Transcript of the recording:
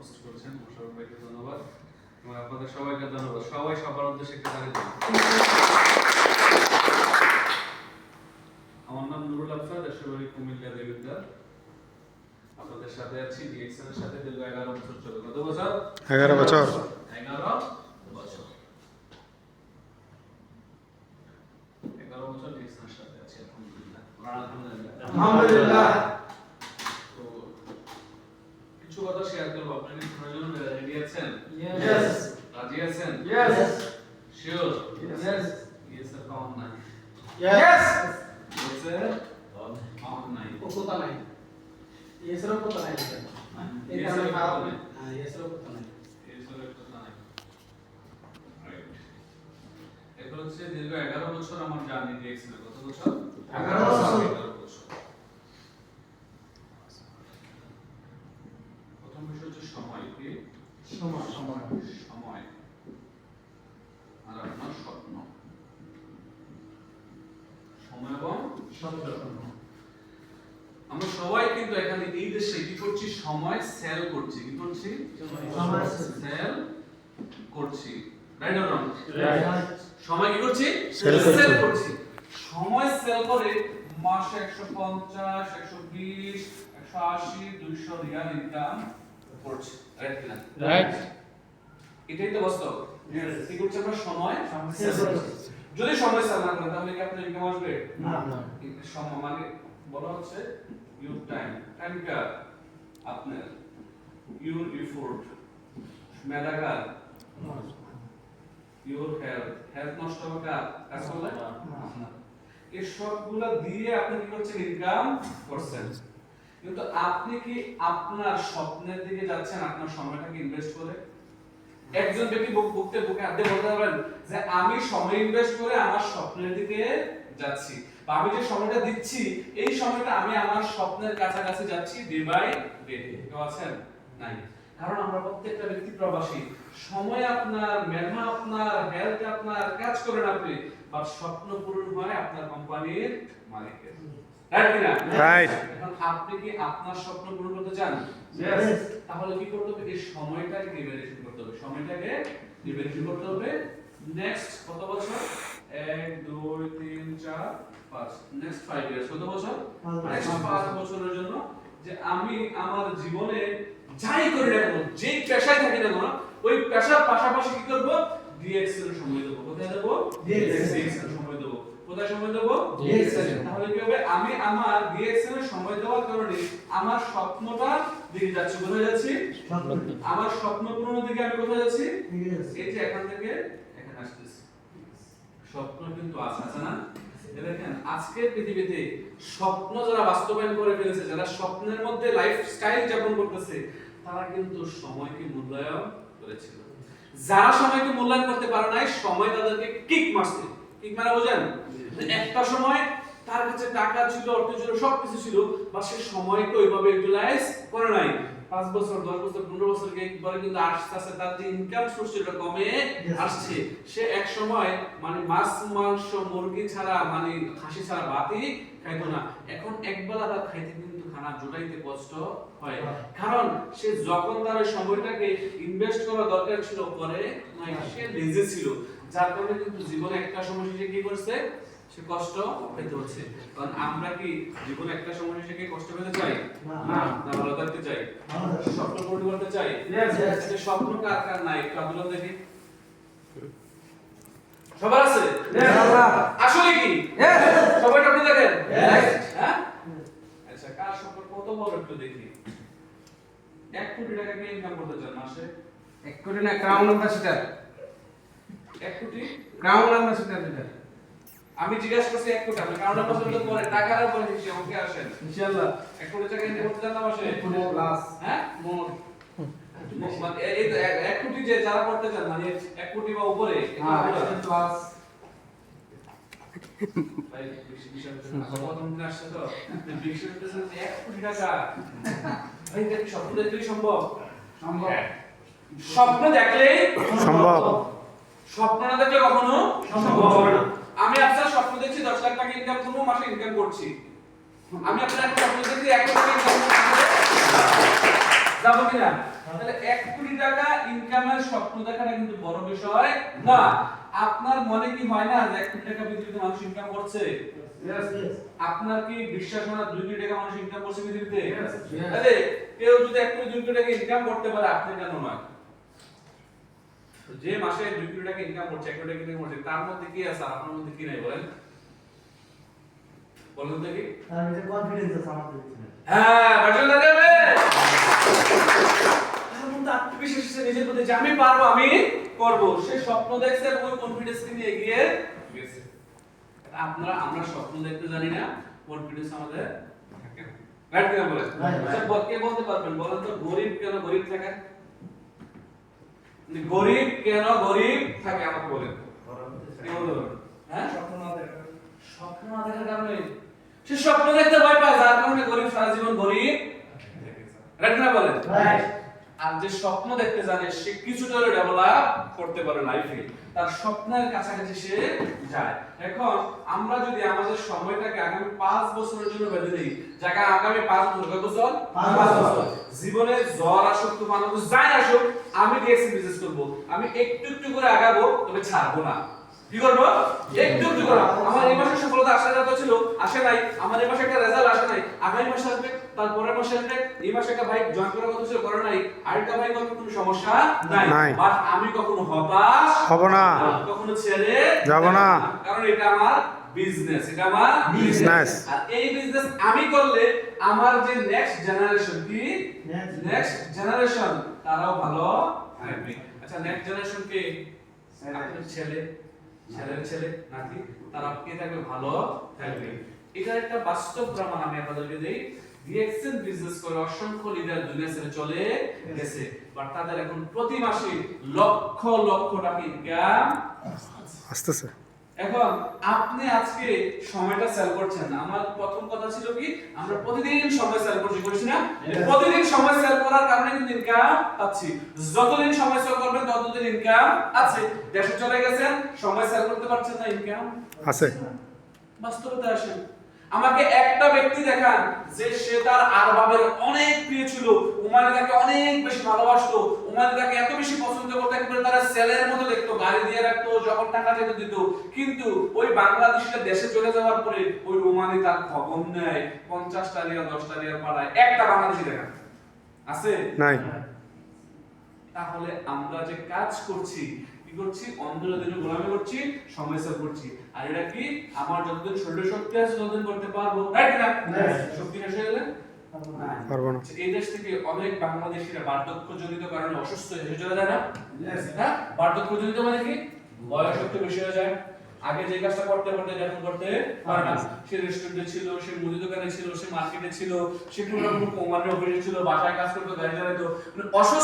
Host করেছেন মোশাররফ ভাইকে ধন্যবাদ এবং আপনাদের সবাইকে ধন্যবাদ। সবাই সবার উদ্দেশ্যে একটা তালি দিন। আমার নাম নুরুল আফসার, দেশের বাড়ি কুমিল্লা দেবিদ্বার। আপনাদের সাথে আছি ডিএক্সএল এর সাথে দীর্ঘ 11 বছর চলে। কত বছর? 11 বছর। 11 বছর 11 বছর ডিএক্সএল এর সাথে আছি আলহামদুলিল্লাহ। আলহামদুলিল্লাহ। তো কিছু কথা শেয়ার করব, আপনারা কি শোনার জন্য রেডি আছেন? Yes. রাজি আছেন? Yes. শিওর? Yes. ইয়েস এর কাউন্ট নাই। Yes. ইয়েস এর কাউন্ট নাই। কোতা নাই। ইয়েসেরও কোতা নাই। এই Yes কারণে এর খারাপ কাউন্ট না। নাই। হ্যাঁ, ইয়েসেরও কোতা নাই। ইয়েস এর কথা নাই। রাইট। এখন হচ্ছে দীর্ঘ 11 বছর আমার জার্নি ডিএক্সএল। কত বছর? 11 বছর। 11 বছর। প্রথম বিষয় হচ্ছে সময়। কি? সময়। সময় আর আপনার স্বপ্ন। সময় এবং স্বপ্ন। আমরা সবাই কিন্তু এখানে এই দেশে কি করছি? সময় সেল করছি। কি করছি? সময় সেল করছি। Right or wrong? Right. সময় কি করছি? Sell করছি। Sell করছি। সময় সেল করে মাসে 150, 120, 180, 200 রিয়াল ইনকাম করছি। রাইট কিনা? Right. এটাই তো বাস্তব। Yes. কি করছি আমরা? সময় Sell sell করছি। করছি। যদি সময় সেল না করেন তাহলে কি আপনার ইনকাম আসবে? না। সময় মানে বলা হচ্ছে ইউর টাইম। টাইম কার? আপনার। Your effort. মেধাকার। ইউর হেলথ নষ্ট হবে কার? কাজ করলে? আপনার। এই সবগুলা দিয়ে আপনি কি করছেন? ইনকাম করছেন। কিন্তু আপনি কি আপনার স্বপ্নের দিকে যাচ্ছেন আপনার সময়টাকে ইনভেস্ট করে? একজন ব্যক্তি বুকে হাত দিয়ে বলতে পারবেন যে আমি সময় ইনভেস্ট করে আমার স্বপ্নের দিকে যাচ্ছি, বা আমি যে সময়টা দিচ্ছি এই সময়টা আমি আমার স্বপ্নের কাছাকাছি যাচ্ছি ডে বাই ডে। কেউ আছেন? নাই। কারণ আমরা প্রত্যেকটা ব্যক্তি প্রবাসী। সময় আপনার, মেধা আপনার, হেলথ আপনার, কাজ করেন আপনি, বা স্বপ্ন পূরণ হয় আপনার কোম্পানির মালিকের। রাইট কিনা? Right. এখন আপনি কি আপনার স্বপ্ন পূরণ করতে চান? Yes. তাহলে কি করতে হবে? এই সময়টাকে লিবারেশন করতে হবে। সময়টাকে লিবারেশন করতে হবে। নেক্সট কত বছর? 1 2 3 4 5 নেক্সট 5 ইয়ার্স। কত বছর? নেক্সট 5 বছরের জন্য যে আমি আমার জীবনে যাই করি না কেন, যেই পেশায় থাকি না কেন, ওই পেশার পাশাপাশি কি করব? ডিএক্সএল এর সময় দেব। কোথায় দেব? ডিএক্সএল এর সময় দেব। কোথায় সময় দেব? DXL এ। তাহলে কি হবে? আমি আমার ডিএক্সএল এর সময় দেওয়ার কারণে আমার স্বপ্নটা দিকে যাচ্ছে। কোথায় যাচ্ছি? আমার স্বপ্ন পূরণের দিকে আমি কোথায় যাচ্ছি? এই যে এখান থেকে এখানে আসতেছি। স্বপ্ন কিন্তু আছে না? দেখেন আজকের পৃথিবীতে স্বপ্ন যারা বাস্তবায়ন করে ফেলেছে, যারা স্বপ্নের মধ্যে লাইফস্টাইল যাপন করতেছে, তারা কিন্তু সময়কে মূল্যায়ন করেছিল। যারা সময়কে মূল্যায়ন করতে পারে নাই, সময় তাদেরকে কিক মারছে। কিক মারা বোঝেন? একটা সময় তার কাছে টাকা ছিল, অর্থ ছিল, সবকিছু ছিল, বা সে সময়কে ওইভাবে ইউটিলাইজ করে নাই। 5 বছর 10 বছর 15 বছর পরে কিন্তু আস্তে আস্তে তার যে ইনকাম সোর্সটা কমে আসছে। সে এক সময় মানে মাছ মাংস মুরগি ছাড়া মানে খাসি ছাড়া ভাতই খাইতো না। এখন একবেলা ভাত খাইতে কিন্তু খানা জোটাইতে কষ্ট হয়। কারণ সে যখন তার ওই সময়টাকে ইনভেস্ট করা দরকার ছিল করে নাই, সে লেজি ছিল। যার কারণে কিন্তু জীবনে একটা সময় সে কি করছে? সে কষ্ট পেতে হচ্ছে। কারণ আমরা কি জীবনে একটা সময় শেষে কষ্ট পেতে চাই? না। না ভালো থাকতে চাই? স্বপ্ন পূরণ করতে চাই? যে স্বপ্ন কার কার নাই একটু আন্দোলন দেখি। সবার আছে? আসলে কি? সবাই আপনি দেখেন? হ্যাঁ? আচ্ছা, কার স্বপ্ন কত বড় একটু দেখি। 1 কোটি টাকা কে ইনকাম করতে চান মাসে? 1 কোটি না, ক্রাউন অ্যাম্বাসেডর। 1 কোটি? ক্রাউন অ্যাম্বাসেডর এটা। আমি জিজ্ঞাসা করছি 1 কোটি, আপনি কারণ পছন্দ করে টাকার উপর হিসেবে আমাকে আসেন। ইনশাআল্লাহ 1 কোটি টাকা ইনকাম করতে চান না মাসে? 1 কোটি প্লাস। হ্যাঁ? মানে এই তো 1 কোটি যে যারা করতে চান মানে 1 কোটি বা উপরে প্লাস। ভাই বিষয় প্রথম দিন আসছে তো বিষয় হচ্ছে 1 কোটি টাকা। ভাই এটা কি স্বপ্ন দেখলেই সম্ভব? সম্ভব। স্বপ্ন দেখলেই সম্ভব। স্বপ্ন না দেখলে কখনো সম্ভব হবে না। আমি আপনার স্বপ্ন দেখছি 10 লাখ টাকা ইনকাম করব, মাসে ইনকাম করছি। আমি আপনার একটা স্বপ্ন দেখছি 1 কোটি টাকা ইনকাম করব। যাবো কিনা? তাহলে 1 কোটি টাকা ইনকামের স্বপ্ন দেখাটা কিন্তু বড় বিষয় না। আপনার মনে কি হয় না যে 1 কোটি টাকা পৃথিবীতে মানুষ ইনকাম করছে? আপনার কি বিশ্বাস হয় না 2 কোটি টাকা মানুষ ইনকাম করছে পৃথিবীতে? তাহলে কেউ যদি 1 কোটি 2 কোটি টাকা ইনকাম করতে পারে, আপনি কেন নয়? যে মাসে 2 কোটি টাকা ইনকাম করছে, 1 কোটি টাকা ইনকাম করছে, তার মধ্যে কি আছে আর আপনার মধ্যে কি নাই বলেন? বলেন দেখি। তার ভিতরে কনফিডেন্স আছে আমাদের ভিতরে। হ্যাঁ, ভার্সন দেবে। তার মধ্যে আত্মবিশ্বাস আছে নিজের প্রতি যে আমি পারবো, আমি করব। সে স্বপ্ন দেখছে এবং ওই কনফিডেন্স নিয়ে এগিয়ে গেছে। আমরা স্বপ্ন দেখতে জানি না, কনফিডেন্স আমাদের থাকে না। রাইট কিনা বলেন? আচ্ছা, কে বলতে পারবেন বলেন তো গরিব কেন গরিব থাকে? গরিব কেন গরিব থাকে আমাকে বলেন। কি বলবেন? হ্যাঁ, স্বপ্ন না দেখার কারণে। সে স্বপ্ন দেখতে ভয় পায়, যার কারণে গরিব সারা জীবন গরিব। রাইট কিনা বলেন? আর যে স্বপ্ন দেখতে জানে সে কিছুটা হলেও ডেভেলপ করতে পারে লাইফে, তার স্বপ্নের কাছাকাছি সে যায়। এখন আমরা যদি আমাদের সময়টাকে আগামী 5 বছরের জন্য বেঁধে দিই, জায়গা আগামী 5 বছর, কত বছর? 5 বছর। জীবনে জ্বর আসুক, তুফান আসুক, যাই আসুক, আমি ডিএক্সি বিজনেস করব। আমি একটু একটু করে আগাবো, তবে ছাড়বো না। কি করবো? একটু একটু করে। আমার এই মাসে সফলতা আসার কথা ছিল, আসে নাই। আমার এই মাসে একটা রেজাল্ট আসে নাই, আগামী মাসে আসবে, তারপরের মাসে আসবে। এই মাসে একটা ভাই জয়েন করার কথা ছিল, করে নাই। আরেকটা ভাই করতে কোনো সমস্যা নাই। বাট আমি কখনো হতাশ হব না, কখনো ছেড়ে যাব না, কারণ এটা আমার বিজনেস, এটা আমার বিজনেস। আর এই বিজনেস আমি করলে আমার যে নেক্সট জেনারেশন, কি নেক্সট জেনারেশন, তারাও ভালো থাকবে। আচ্ছা, নেক্সট জেনারেশন কে? আপনার ছেলে, ছেলের ছেলে, নাতি, তারা কে থাকবে? ভালো থাকবে। এটার একটা বাস্তব প্রমাণ আমি আপনাদেরকে দেই। ডিএক্সএন বিজনেস করে অসংখ্য লিডার দুনিয়া ছেড়ে চলে গেছে, বাট তাদের এখন প্রতি মাসে লক্ষ লক্ষ টাকা ইনকাম আসতেছে। এখন আপনি আজকে সময়টা সেল করছেন। আমার প্রথম কথা ছিল কি, আমরা প্রতিদিন সময় সেল করছি না? প্রতিদিন সময় সেল করার কারণে কিন্তু ইনকাম পাচ্ছি। যতদিন সময় সেল করবেন ততদিন ইনকাম আছে। দেশে চলে গেছেন, সময় সেল করতে পারছেন না, ইনকাম আছে। বাস্তবতা আসেন। আমাকে একটা ব্যক্তি দেখান যে সে তার আরবাবের অনেক প্রিয় ছিল, উমানি তাকে অনেক বেশি ভালোবাসতো, উমানি তাকে এত বেশি পছন্দ করতো, একেবারে তারা সেলের মতো দেখতো, গাড়ি দিয়ে রাখতো, যখন টাকা যেতে দিত। কিন্তু ওই বাংলাদেশিটা দেশে চলে যাওয়ার পরে ওই উমানি তার খবর নেয়। 50টা রিয়াল 10টা রিয়াল পাড়ায় একটা বাংলাদেশি দেখান আছে? নাই। তাহলে আমরা যে কাজ করছি, কি করছি? অন্ধের দিনে গোলামি করছি, সময় সেভ করছি। আর এটা কি, আমার যতদিন শরীরে শক্তি আছে ততদিন করতে পারবো, রাইট না? শক্তি শেষ হয়ে গেলে পারবো না। এই দেশ থেকে অনেক বাংলাদেশিরা বার্ধক্যজনিত কারণে অসুস্থ হয়ে চলে যায় না? হ্যাঁ, বার্ধক্যজনিত মানে কি? বয়স একটু বেশি হয়ে যায়। আগে যে কাজটা করতে পারতো এখন করতে পারে না। সে রেস্টুরেন্টে ছিল, সে মুদি দোকানে ছিল, সে মার্কেটে ছিল, সে কোনো রকম কোম্পানির অফিসে ছিল, বাসায় কাজ করতো, গাড়ি চালাতো, মানে অসুস্থ